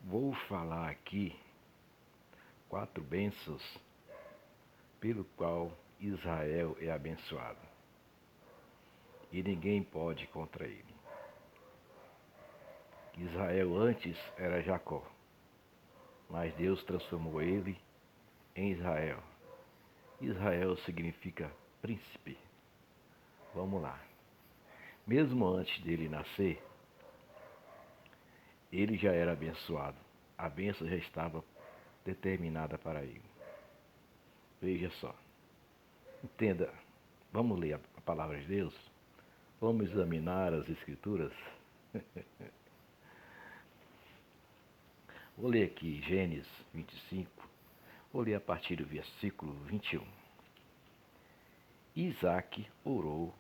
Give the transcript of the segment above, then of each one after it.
Vou falar aqui 4 bênçãos pelo qual Israel é abençoado e ninguém pode contra ele. Israel antes era Jacó, mas Deus transformou ele em Israel. Israel significa príncipe. Vamos lá. Mesmo antes dele nascer, ele já era abençoado. A bênção já estava determinada para ele. Veja só. Entenda. Vamos ler a palavra de Deus? Vamos examinar as Escrituras? Vou ler aqui Gênesis 25. Vou ler a partir do versículo 21. Isaac orou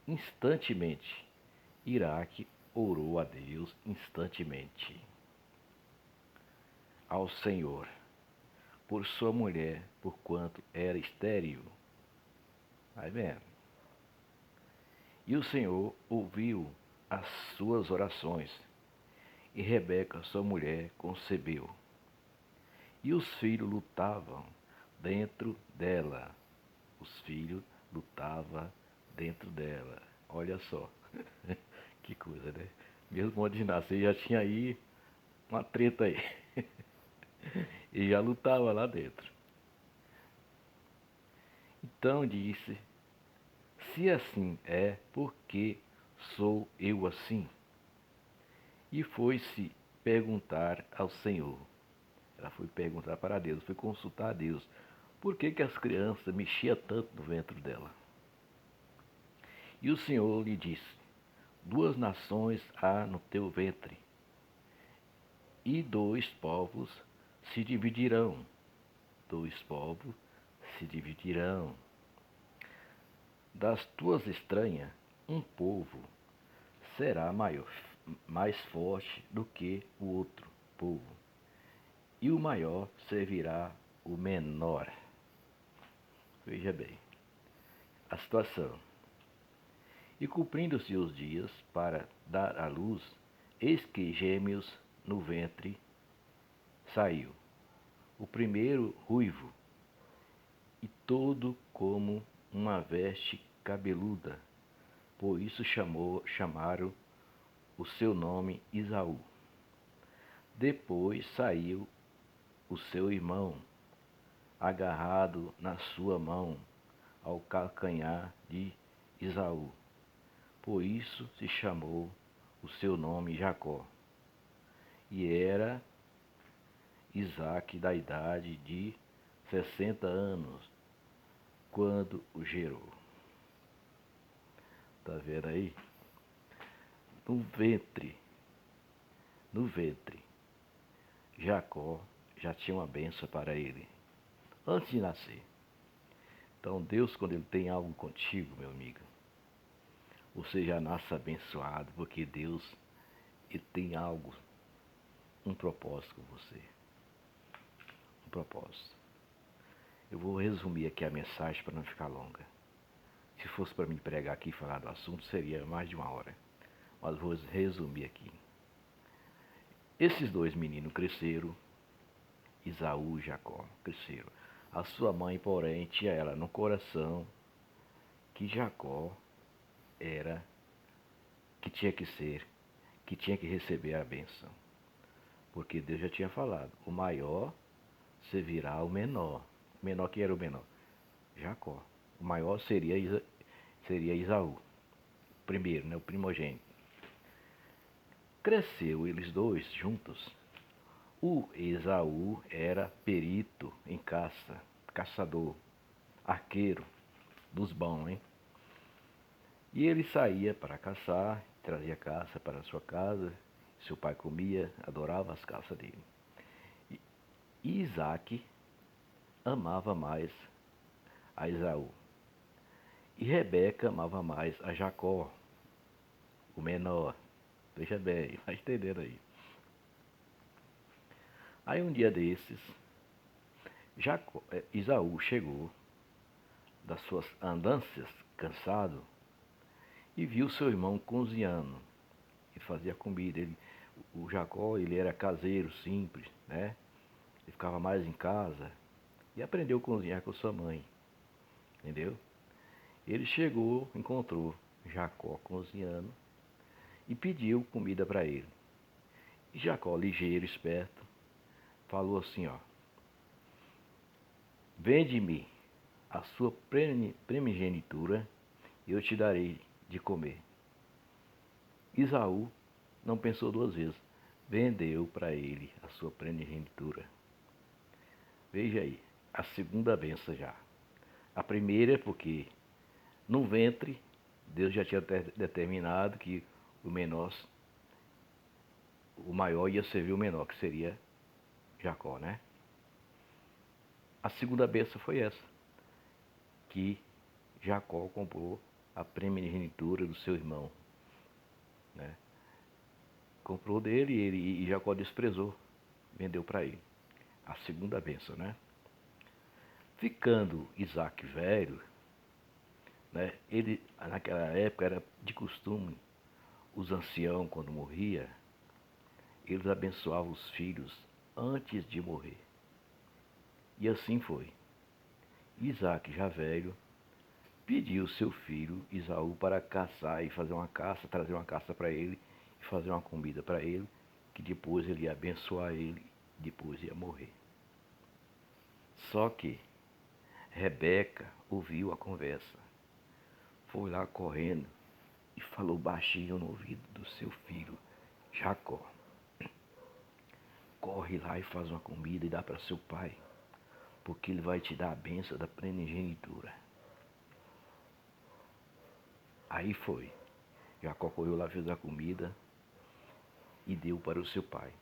instantemente. Iraque orou a Deus instantemente. Ao Senhor, por sua mulher, porquanto era estéril. Vai vendo? E o Senhor ouviu as suas orações, e Rebeca, sua mulher, concebeu. E os filhos lutavam dentro dela. Os filhos lutavam dentro dela. Olha só, que coisa, né? Mesmo antes de nascer já tinha aí uma treta aí. E já lutava lá dentro. Então disse: se assim é, por que sou eu assim? E foi-se perguntar ao Senhor. Ela foi perguntar para Deus, foi consultar a Deus. Por que as crianças mexiam tanto no ventre dela? E o Senhor lhe disse: 2 nações há no teu ventre, e 2 povos se dividirão. 2 povos se dividirão. Das tuas estranhas, um povo será mais forte do que o outro povo, e o maior servirá o menor. Veja bem a situação. E cumprindo-se os dias para dar à luz, eis que gêmeos no ventre saiu. O primeiro ruivo, e todo como uma veste cabeluda, por isso chamaram o seu nome Esaú. Depois saiu o seu irmão, agarrado na sua mão, ao calcanhar de Esaú. Por isso se chamou o seu nome Jacó. E era Isaque da idade de 60 anos, quando o gerou. Tá vendo aí? No ventre, Jacó já tinha uma benção para ele, antes de nascer. Então Deus, quando Ele tem algo contigo, meu amigo, você já nasce abençoado, porque Deus, Ele tem algo, um propósito com você. Um propósito. Eu vou resumir aqui a mensagem para não ficar longa. Se fosse para mim pregar aqui e falar do assunto, seria mais de 1 hora. Mas vou resumir aqui. Esses 2 meninos cresceram, Esaú e Jacó, cresceram. A sua mãe, porém, tinha ela no coração que Jacó era, que tinha que ser, que tinha que receber a bênção. Porque Deus já tinha falado, o maior servirá o menor. O menor, que era o menor? Jacó. O maior seria Esaú. O primeiro, né? O primogênito. Cresceu eles dois juntos. O Esaú era perito em caça, caçador, arqueiro, dos bons, hein? E ele saía para caçar, trazia caça para sua casa, seu pai comia, adorava as caças dele. E Isaac amava mais a Esaú. E Rebeca amava mais a Jacó, o menor. Veja bem, vai entendendo aí. Aí um dia desses, Esaú chegou das suas andanças, cansado, e viu seu irmão cozinhando. Ele fazia comida. o Jacó, ele era caseiro, simples, né? Ele ficava mais em casa e aprendeu a cozinhar com sua mãe, entendeu? Ele chegou, encontrou Jacó cozinhando e pediu comida para ele. E Jacó, ligeiro, esperto, falou assim, ó: vende-me a sua primogenitura e eu te darei de comer. Esaú não pensou duas vezes, vendeu para ele a sua primogenitura. Veja aí, a segunda benção já. A primeira é porque no ventre Deus já tinha determinado que o menor, o maior ia servir o menor, que seria Jacó, né? A segunda benção foi essa, que Jacó comprou a primogenitura do seu irmão, né? Comprou dele e Jacó desprezou, vendeu para ele. A segunda benção, né? Ficando Isaac velho, né? Ele, naquela época, era de costume, os anciãos, quando morria, eles abençoavam os filhos antes de morrer. E assim foi. Isaac, já velho, pediu seu filho Esaú para caçar e fazer uma caça, trazer uma caça para ele e fazer uma comida para ele, que depois ele ia abençoar ele, depois ia morrer. Só que Rebeca ouviu a conversa, foi lá correndo e falou baixinho no ouvido do seu filho Jacó: corre lá e faz uma comida e dá para seu pai, porque ele vai te dar a benção da primogenitura. Aí foi. Jacó correu lá, fez a comida e deu para o seu pai.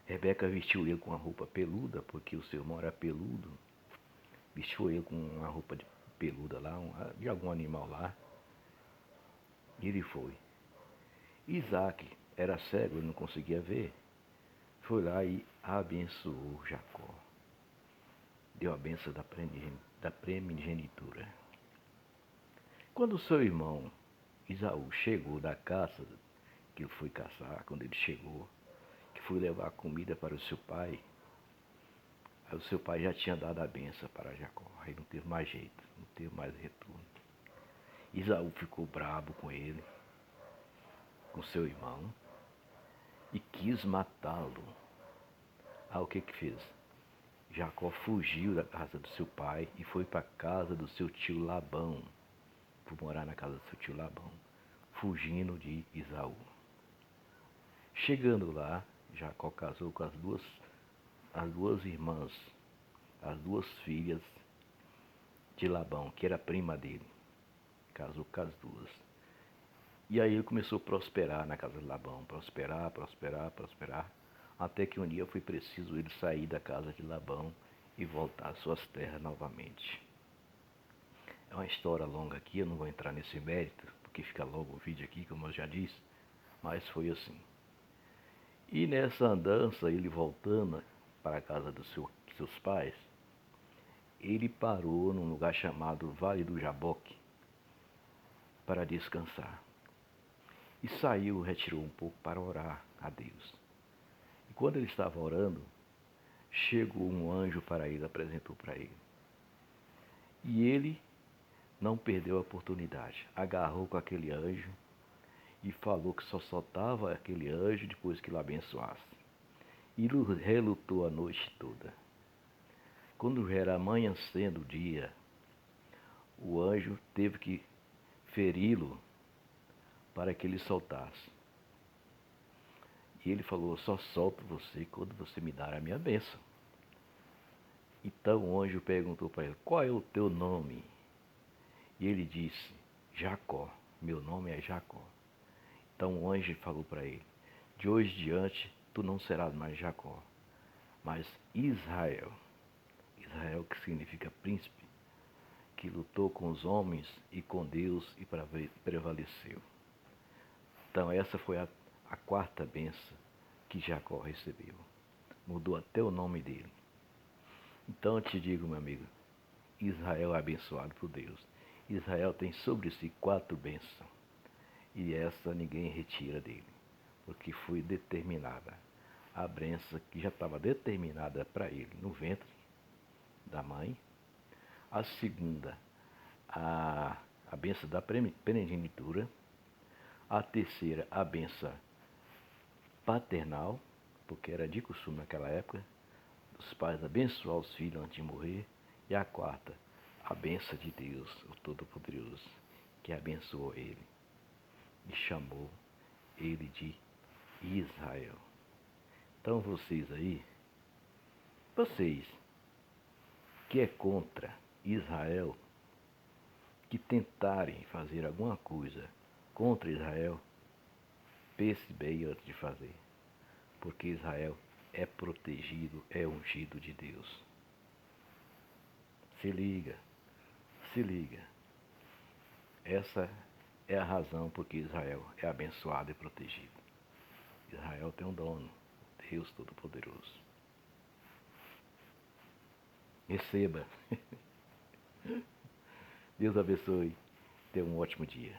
Rebeca vestiu ele com uma roupa peluda, porque o seu irmão era peludo. Vestiu ele com uma roupa de peluda lá, de algum animal lá. E ele foi. Isaac era cego, ele não conseguia ver. Foi lá e abençoou Jacó. Deu a benção da primogenitura. Quando o seu irmão Esaú chegou da caça, que ele foi caçar, quando ele chegou, que foi levar comida para o seu pai, aí o seu pai já tinha dado a benção para Jacó. Aí não teve mais jeito, não teve mais retorno. Esaú ficou brabo com ele, com seu irmão, e quis matá-lo. Ah, o que que fez? Jacó fugiu da casa do seu pai e foi para a casa do seu tio Labão. Foi morar na casa do seu tio Labão, fugindo de Esaú. Chegando lá, Jacó casou com as duas irmãs, as duas filhas de Labão, que era prima dele. Casou com as duas. E aí ele começou a prosperar na casa de Labão, prosperar, até que um dia foi preciso ele sair da casa de Labão e voltar às suas terras novamente. É uma história longa aqui, eu não vou entrar nesse mérito, porque fica longo o vídeo aqui, como eu já disse, mas foi assim. E nessa andança, ele voltando para a casa dos seus pais, ele parou num lugar chamado Vale do Jaboque para descansar. E saiu, retirou um pouco para orar a Deus. E quando ele estava orando, chegou um anjo para ele, apresentou para ele. E ele não perdeu a oportunidade, agarrou com aquele anjo e falou que só soltava aquele anjo depois que o abençoasse. E relutou a noite toda. Quando já era amanhecendo o dia, o anjo teve que feri-lo para que ele soltasse. E ele falou: só solto você quando você me dar a minha bênção. Então o anjo perguntou para ele: qual é o teu nome? E ele disse: Jacó, meu nome é Jacó. Então o anjo falou para ele: de hoje em diante tu não serás mais Jacó, mas Israel. Israel, que significa príncipe, que lutou com os homens e com Deus e prevaleceu. Então essa foi a quarta bênção que Jacó recebeu. Mudou até o nome dele. Então eu te digo, meu amigo, Israel é abençoado por Deus. Israel tem sobre si 4 bênçãos. E essa ninguém retira dele. porque foi determinada. A benção que já estava determinada para ele no ventre da mãe. A segunda, a benção da primogenitura. A terceira, a benção paternal, porque era de costume naquela época, os pais abençoar os filhos antes de morrer. E a quarta, a benção de Deus, o Todo-Poderoso, que abençoou ele e chamou ele de Israel. Então vocês aí, vocês que é contra Israel, que tentarem fazer alguma coisa contra Israel, pense bem antes de fazer, porque Israel é protegido, é ungido de Deus. Se liga, se liga. Essa é a razão por que Israel é abençoado e protegido. Israel tem um dono, Deus Todo-Poderoso. Receba. Deus abençoe. Tenha um ótimo dia.